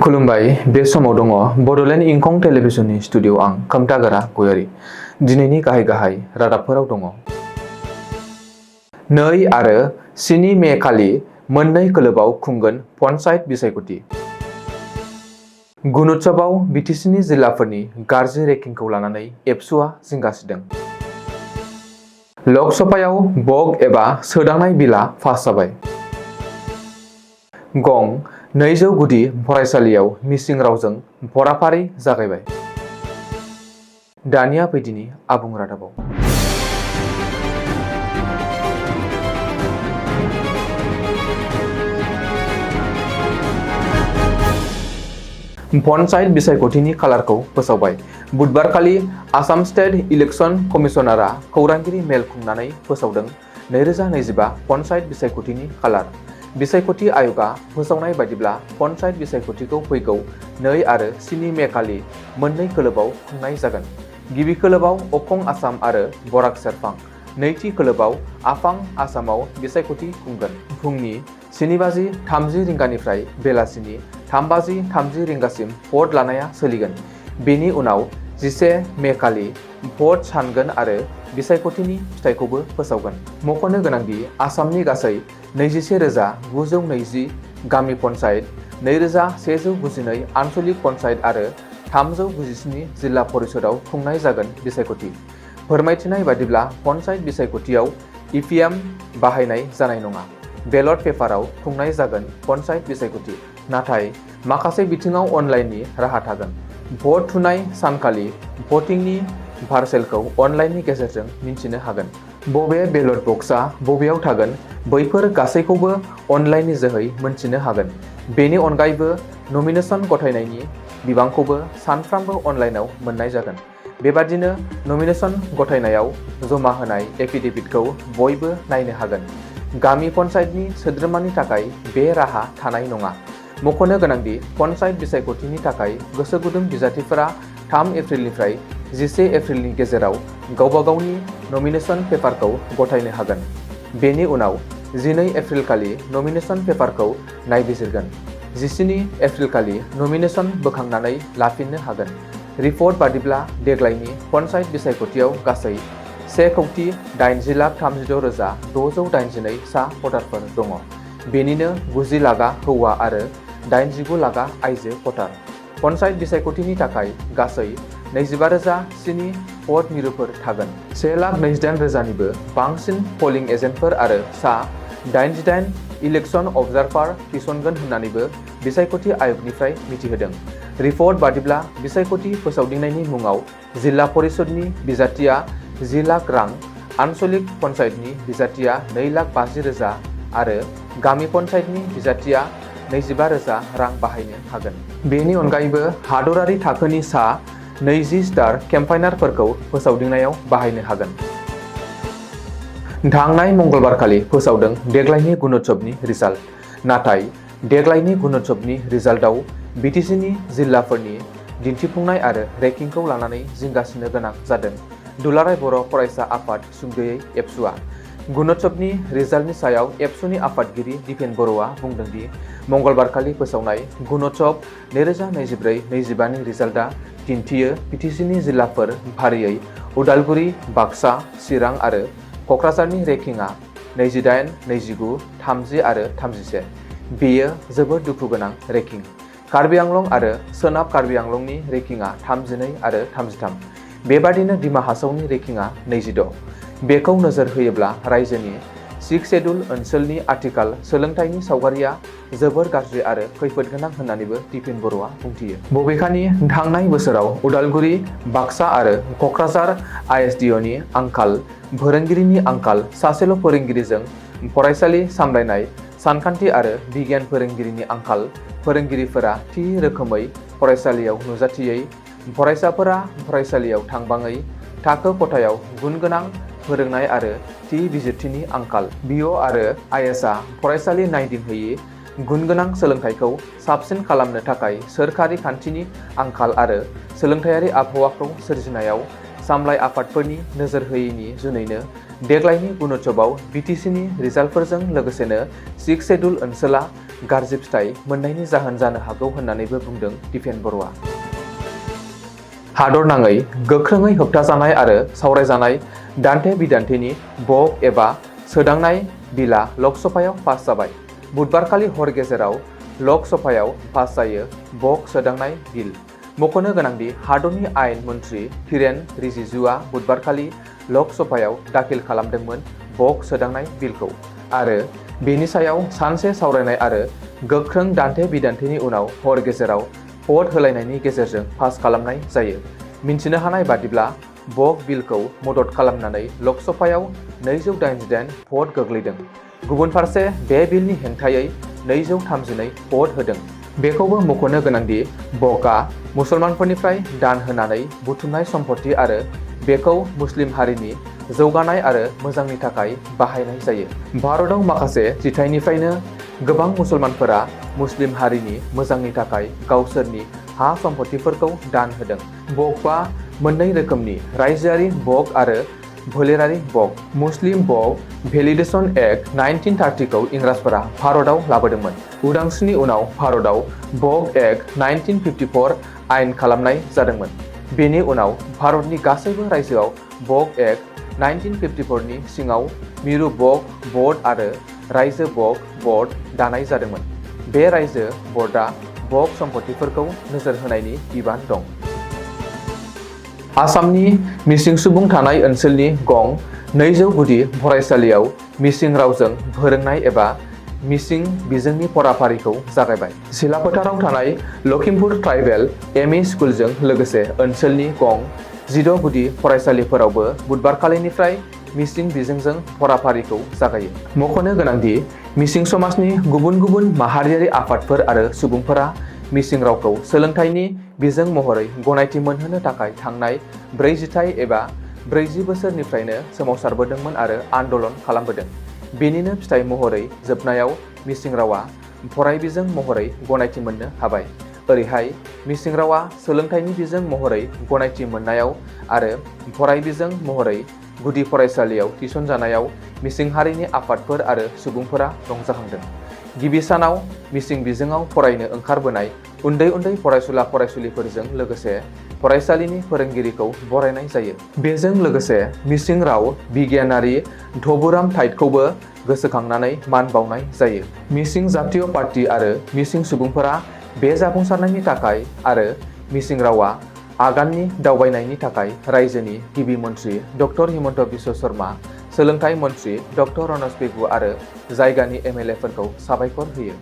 खुलुमबाय बे समाव दङ बड'लेण्ड इंखं टेलिभिजननि स्टुडिअ आं खोमथागोरा गयारि। दिनैनि गाहाय रादाबफोराव दङ। 2 आरो 7 मे खालि मोननै खोलोबआव खुंगोन पन्चायत बिसायख'थि। गुणोत्सवआव बिटिसिनि जिल्लाफोरनि गाज्रि रेंकिंखौ लानानै एबसुआ जिंगासिदों। लकसभायाव बग एबा सोदांनाय बिलआ पास जाबाय। गं 200 गुदि फरायसालियाव मिसिं रावजों फराफारि जागायबाय। दानिया फैदिनि आबुं रादाबाव। पन्चायत बिसायख'थिनि खालारखौ फोसावबाय। बुधबारखालि आसाम स्टेट इलेक्शन कमिशनारआ खौरांगिरि मेल खुंनानै फोसावदों 2025 पन्चायत बिसायख'थिनि खालार। बिसायख'थि आय'गआ फोसावनाय बायदिब्ला पन्चायत बिसायख'थिखौ फैगौ 2 आरो 7 मे खालि मोननै खोलोबआव खुंनाय जागोन। गिबि खोलोबआव अखं आसाम आरो बराक सेरफां, नैथि खोलोबआव आफां आसामाव बिसायख'थि खुंगोन। फुंनि 7:30 रिंगानिफ्राय बेलासिनि 3:30 रिंगासिम भट लानाया सोलिगोन। बेनि उनाव 11 मे खालि भट सानगोन आरो बिसायख'थिनि फिथायखौबो फोसावगोन। मख'नो गोनांदि आसामनि गासै 21,920 गामि पन्चायत, 2,192 आन्सलिक पन्चायत आरो 397 जिल्ला परिषदआव खुंनाय जागोन बिसायख'थि। फोरमायथिनाय बादिब्ला पन्चायत बिसायख'थियाव इभिएम बाहायनाय जानाय नङा। बेलट पेपाराव खुंनाय जागोन पन्चायत बिसायख'थि। नाथाय माखासे बिथिङाव अनलाइननि राहा थागोन। भट थुनाय सानखालि भटिंनि पार्सेलखौ अनलाइननि गेजेरजों मिन्थिनो हागोन। बबे बेलट बक्सआ बबेयाव थागोन बैफोर गासैखौबो अनलाइननि जोहै मोनथिनो हागोन। बेनि अनगायैबो नमिनेशन गथायनायनि बिबांखौबो सानफ्रामबो अनलाइनाव मोननाय जागोन। बेबादिनो नमिनेशन गथायनायाव जमा होनाय एफिडेभिटखौ बयबो नायनो हागोन। गामि पन्चायतनि सोद्रोमानि थाखाय बे राहा थानाय नङा। मख'नो गोनांदि पन्चायत बिसायख'थिनि थाखाय गोसो गुदुं बिजाथिफोरा 3 एप्रिलनिफ्राय 11 एप्रिलनि गेजेराव गावबा गावनि नमिनेशन पेपारखौ गथायनो हागोन। बेनि उनाव 12 एप्रिलखालि नमिनेशन पेपारखौ नायबिजिरगोन। 17 एप्रिलखालि नमिनेशन बोखांनानै लाफिननो हागोन। रिपर्ट बादिब्ला देग्लायनि पन्चायत बिसायख'थियाव गासै 1,80,36,682 सा भटारफोर दङ। बेनिनो 90 लाखआ हौवा आरो 89 लाखआ आइजो भटार। पन्चायत बिसायख'थिनि थाखाय गासै 25,007 भट मिरुफोर थागोन। 1,28,000निबो बांसिन पलिं एजेन्टफोर आरो सा 88 इलेक्शन अबजार्भार थिसनगोन होन्नानैबो बिसायख'थि आय'गनिफ्राय मिथिहोदों। रिपर्ट बादिब्ला बिसायख'थि फोसावदिंनायनि मुङाव जिल्ला परिषदनि बिजाथिया 10 लाख रां, आन्सलिक पन्चायतनि बिजाथिया 2,50,000 आरो गामि पन्चायतनि बिजाथिया 25,000 रां बाहायनो हागोन। बेनि अनगायैबो हादरारि थाखोनि सा 20 स्टार केम्पाइनारफोरखौ फोसावदिंनायाव बाहायनो हागोन। थांनाय मंगलबारखालि फोसावदों देग्लायनि गुणोत्सवनि रिजाल्ट। नाथाय देग्लायनि गुणोत्सवनि रिजाल्टआव बिटिसिनि जिल्लाफोरनि दिन्थिफुंनाय आरो रेंकिंखौ लानानै जिंगासिनो गोनां जादों। दुलाराय बर' फरायसा आफाद सुंद'यै एबसुआ। गुणोत्सवनि रिजाल्टनि सायाव एबसुनि आफादगिरि दिपेन बर'आ बुंदों दि मंगलबारखालि फोसावनाय गुणोत्सव 2024-25 नि रिजाल्टआ दिन्थियो बिटिसिनि जिल्लाफोर फारियै उदालगुरि, बाक्सा, चिरां आरो क'क्राझारनि रेंकिंआ 28, 29, 30 आरो 31। बेयो जोबोद दुखु गोनां रेंकिं। कार्बि आंलं आरो सोनाब कार्बि आंलंनि रेंकिंआ 32 आरो 33। बेबादिनो दिमा हासावनि रेंकिंआ 26। बेखौ नोजोर होयोब्ला रायजोनि 6 शेड्युल ओनसोलनि आथिखाल सोलोंथाइनि सावगारिया जोबोर गाज्रि आरो खैफोद गोनां होन्नानैबो दिपेन बर'आ बुंथियो। बबेखानि थांनाय बोसोराव उदालगुरि, बाक्सा आरो क'क्राझार आइएसडिअनि आंखाल, फोरोंगिरिनि आंखाल, सासेल' फोरोंगिरिजों फरायसालि सामलायनाय, सानखान्थि आरो बिगियान फोरोंगिरिनि आंखाल, फोरोंगिरिफोरा थि रोखोमै फरायसालियाव नुजाथियै, फरायसाफोरा फरायसालियाव थांबाङै, थाखो खथायाव गुनगोनां फोरोंनाय आरो थि बिजिरथिनि आंखाल, बिअ आरो आइएसआ फरायसालि नायदिंहैयि, गुनगोनां सोलोंथाइखौ साबसिन खालामनो थाखाय सोरखारि खान्थिनि आंखाल आरो सोलोंथायारि आबहावाखौ सोरजिनायाव सामलाय आफादफोरनि नोजोर होयैनि जुनैनो देग्लायनि गुणोत्सवआव बिटिसिनि रिजाल्टफोरजों लोगोसेनो 6 शेड्युल ओनसोला गाज्रि फिथाइ मोननायनि जाहोन जानो हागौ होननानैबो बुंदों दिपेन बर'आ। हादरनाङै गोख्रोङै होबथाजानाय आरो सावरायजानाय दान्थे बिदान्थेनि बक एबा सोदांनाय बिलआ लकसभायाव पास जाबाय। बुधबारखालि हर गेजेराव लकसभायाव पास जायो बक सोदांनाय बिल। मख'नो गोनांदि हादरनि आयेन मन्थ्रि किरेन रिजिजुआ बुधबारखालि लकसभायाव दाखिल खालामदोंमोन बक सोदांनाय बिलखौ आरो बेनि सायाव सानसे सावरायनाय आरो गोख्रों दान्थे बिदान्थेनि उनाव हर गेजेराव भट होलायनायनि गेजेरजों पास खालामनाय जायो। मिन्थिनो हानाय बादिब्ला बक बिलखौ मदद खालामनानै लकसभायाव 288 भट गोग्लैदों। गुबुन फारसे बे बिलनि हेंथायै 232 भट होदों। बेखौबो मख'नो गोनांदि बकआ मुसलमानफोरनिफ्राय दान होनानै बुथुमनाय सम्पति आरो बेखौ मुस्लिम हारिनि जौगानाय आरो मोजांनि थाखाय बाहायनाय जायो। भारतआव माखासे जिथाइनिफ्रायनो गोबां मुसलमानफोरा मुस्लिम हारिनि मोजांनि थाखाय गावसोरनि हा सम्पतिफोरखौ दान होदों। बकआ मोननै रोखोमनि रायजोआरि बक आरो फोलेरारि बक। मुस्लिम बक भेलिडेशन एक्ट 1930 खौ इंराजफोरा भारतआव लाबोदोंमोन। उदांस्रिनि उनाव भारतआव बक एक्ट 1954 आयेन खालामनाय जादोंमोन। बेनि उनाव भारतनि गासैबो रायजोआव बक एक्ट 1954 नि सिङाव मिरु बक बर्ड आरो रायजो बक बर्ड दानाय जादोंमोन। बे रायजो बर्डआ बक सम्पतिफोरखौ नोजोर होनायनि बिबान दं। आसामनि मिसिं सुबुं थानाय ओनसोलनि गं 200 गुदि फरायसालियाव मिसिं रावजों फोरोंनाय एबा मिसिं बिजोंनि फराफारिखौ जागायबाय। सिलाफोथाराव थानाय लखिमपुर ट्राइबेल एमइ स्कुलजों लोगोसे ओनसोलनि गं 16 गुदि फरायसालिफोरावबो बुधबारखालिनिफ्राय मिसिं बिजोंजों फराफारिखौ जागायो। मख'नो गोनांदि मिसिं समाजनि गुबुन गुबुन माहारियारि आफादफोर आरो सुबुंफोरा मिसिं रावखौ सोलोंथाइनि बिजों महरै गनायथि मोनहोनो थाखाय थांनाय 4 जिथाइ एबा 40 बोसोरनिफ्रायनो सोमावसारबोदोंमोन आरो आन्दलन खालामबोदों। बेनिनो फिथाइ महरै जोबनायाव मिसिं रावा फरायबिजों महरै गनायथि मोननो हाबाय। ओरैहाय मिसिं रावा सोलोंथाइनि बिजों महरै गनायथि मोननायाव आरो फरायबिजों महरै गुदि फरायसालियाव थिसनजानायाव मिसिं हारिनि आफादफोर आरो सुबुंफोरा रंजाखांदों। गिबि सानाव मिसिं बिजोङाव फरायनो ओंखारबोनाय उन्दै उन्दै फरायसुला फरायसुलिफोरजों लोगोसे फरायसालिनि फोरोंगिरिखौ बरायनाय जायो। बेजों लोगोसे मिसिं राव बिगियानारि धबुराम थाइटखौबो गोसोखांनानै मान बावनाय जायो। मिसिं जातीय पार्टी आरो मिसिं सुबुंफोरा बे जाफुंसारनायनि थाखाय आरो मिसिं रावा आगाननि दावबायनायनि थाखाय रायजोनि गिबि मन्थ्रि डक्टर हिमन्त बिश्व शर्मा, सोलोंथाइ मन्थ्रि डक्टर रनज पेगु आरो जायगानि एमएलएफोरखौ साबायखर होयो।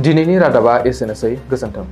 दिनैनि रादाबा एसेनोसै। गोजोन्थों।